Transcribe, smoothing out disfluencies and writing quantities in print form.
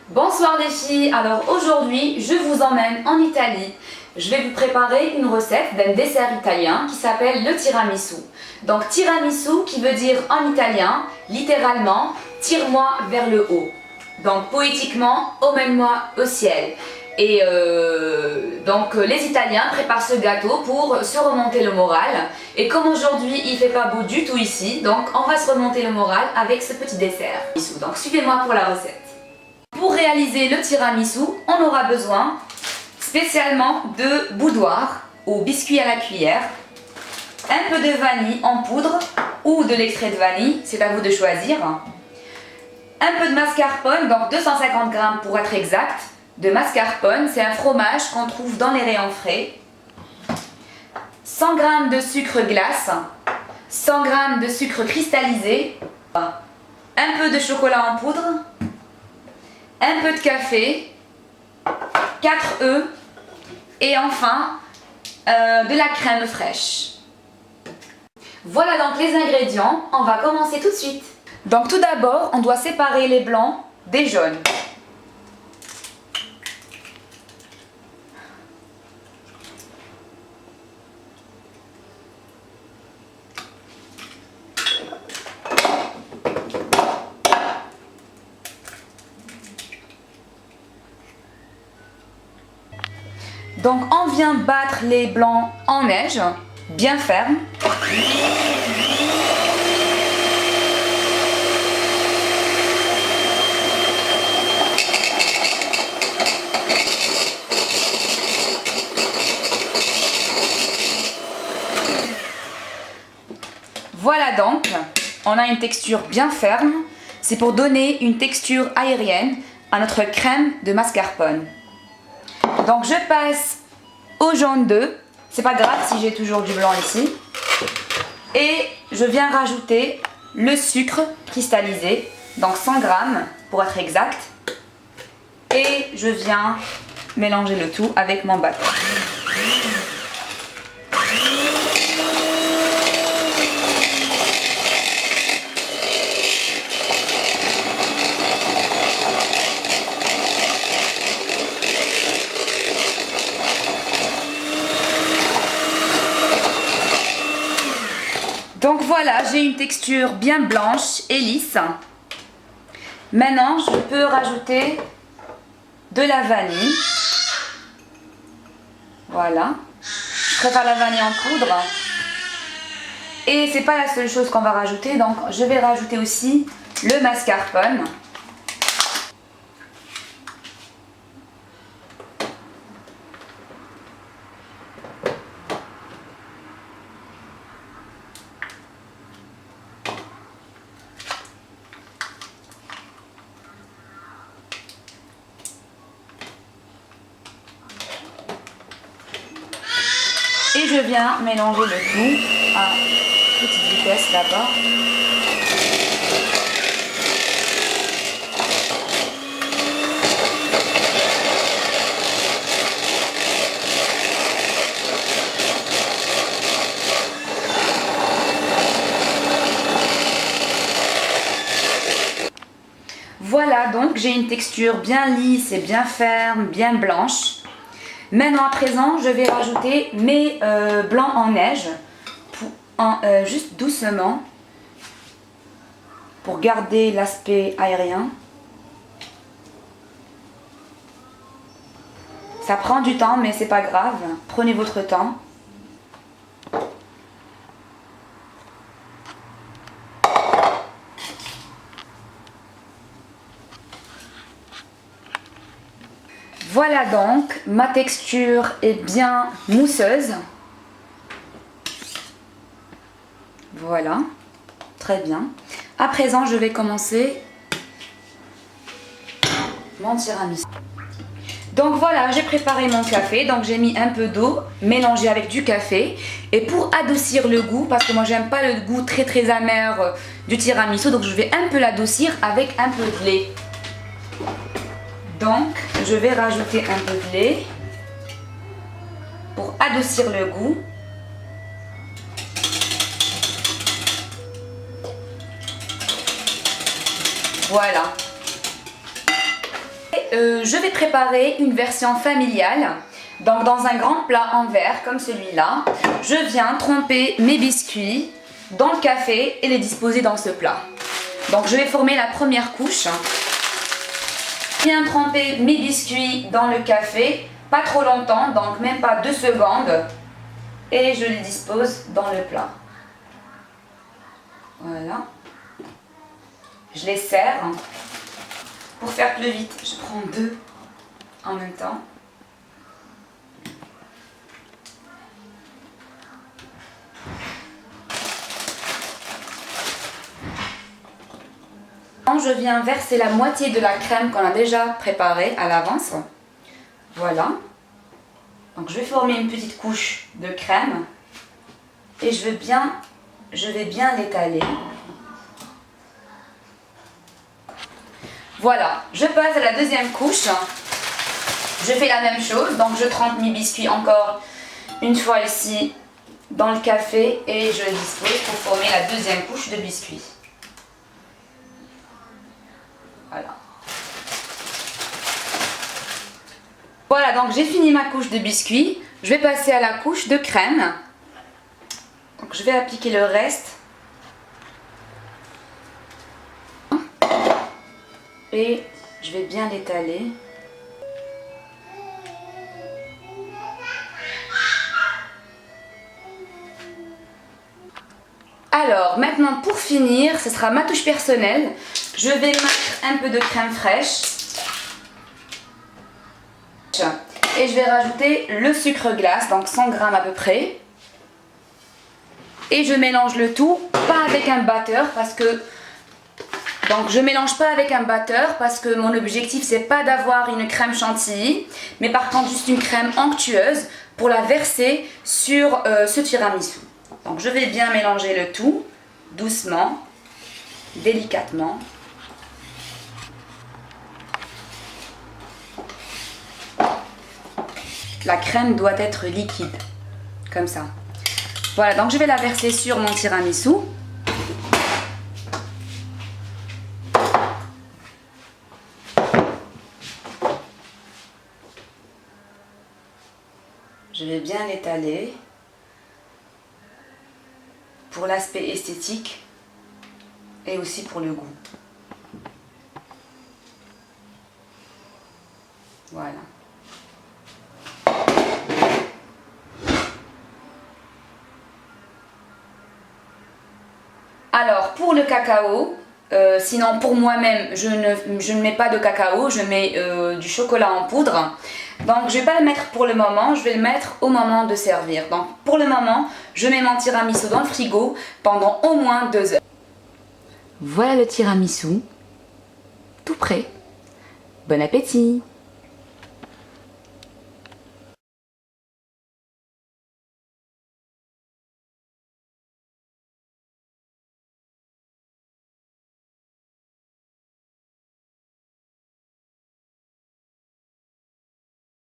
Bonsoir les filles, alors aujourd'hui je vous emmène en Italie. Je vais vous préparer une recette d'un dessert italien qui s'appelle le tiramisu. Donc tiramisu qui veut dire en italien, littéralement, tire-moi vers le haut. Donc poétiquement, emmène-moi au ciel. Et donc les Italiens préparent ce gâteau pour se remonter le moral. Et comme aujourd'hui il fait pas beau du tout ici, donc on va se remonter le moral avec ce petit dessert. Donc suivez-moi pour la recette. Pour réaliser le tiramisu, on aura besoin spécialement de boudoir ou biscuit à la cuillère, un peu de vanille en poudre ou de l'extrait de vanille, c'est à vous de choisir, un peu de mascarpone, donc 250 g pour être exact, de mascarpone, c'est un fromage qu'on trouve dans les rayons frais, 100 g de sucre glace, 100 g de sucre cristallisé, un peu de chocolat en poudre, un peu de café, 4 œufs et enfin de la crème fraîche. Voilà donc les ingrédients, on va commencer tout de suite. Donc tout d'abord, on doit séparer les blancs des jaunes. Donc on vient battre les blancs en neige, bien ferme. Voilà donc, on a une texture bien ferme. C'est pour donner une texture aérienne à notre crème de mascarpone. Donc je passe au jaune d'œuf, c'est pas grave si j'ai toujours du blanc ici. Et je viens rajouter le sucre cristallisé, donc 100 g pour être exact. Et je viens mélanger le tout avec mon batteur. Donc voilà, j'ai une texture bien blanche et lisse. Maintenant, je peux rajouter de la vanille. Voilà. Je prépare la vanille en poudre. Et c'est pas la seule chose qu'on va rajouter, donc je vais rajouter aussi le mascarpone. Et je viens mélanger le tout à petite vitesse d'abord. Voilà donc j'ai une texture bien lisse et bien ferme, bien blanche. Maintenant à présent, je vais rajouter mes blancs en neige, juste doucement, pour garder l'aspect aérien. Ça prend du temps, mais c'est pas grave, prenez votre temps. Voilà donc, ma texture est bien mousseuse. Voilà, très bien. À présent, je vais commencer mon tiramisu. Donc voilà, j'ai préparé mon café. Donc j'ai mis un peu d'eau mélangée avec du café. Et pour adoucir le goût, parce que moi j'aime pas le goût très amer du tiramisu, donc je vais un peu l'adoucir avec un peu de lait. Donc, je vais rajouter un peu de lait pour adoucir le goût. Voilà. je vais préparer une version familiale. Donc dans un grand plat en verre comme celui-là, je viens tremper mes biscuits dans le café et les disposer dans ce plat. Donc je vais former la première couche. Je viens tremper mes biscuits dans le café, pas trop longtemps, donc même pas 2 secondes. Et je les dispose dans le plat. Voilà. Je les serre. Pour faire plus vite, je prends 2 en même temps. Je viens verser la moitié de la crème qu'on a déjà préparée à l'avance. Voilà. Donc je vais former une petite couche de crème et je vais bien l'étaler. Voilà, je passe à la deuxième couche. Je fais la même chose, donc je trempe mes biscuits encore une fois ici dans le café et je les dispose pour former la deuxième couche de biscuits. Voilà. Voilà, donc j'ai fini ma couche de biscuits. Je vais passer à la couche de crème. Donc je vais appliquer le reste. Et je vais bien l'étaler. Alors, maintenant pour finir, ce sera ma touche personnelle. Je vais mettre un peu de crème fraîche. Et je vais rajouter le sucre glace, donc 100 g à peu près. Et je mélange le tout, pas avec un batteur parce que... Donc je mélange pas avec un batteur parce que mon objectif c'est pas d'avoir une crème chantilly, mais par contre juste une crème onctueuse pour la verser sur ce tiramisu. Donc je vais bien mélanger le tout, doucement, délicatement. La crème doit être liquide, comme ça. Voilà, donc je vais la verser sur mon tiramisu. Je vais bien l'étaler pour l'aspect esthétique et aussi pour le goût. Voilà. Alors pour le cacao, sinon pour moi-même je ne mets pas de cacao, je mets du chocolat en poudre. Donc je ne vais pas le mettre pour le moment, je vais le mettre au moment de servir. Donc pour le moment, je mets mon tiramisu dans le frigo pendant au moins 2 heures. Voilà le tiramisu, tout prêt. Bon appétit!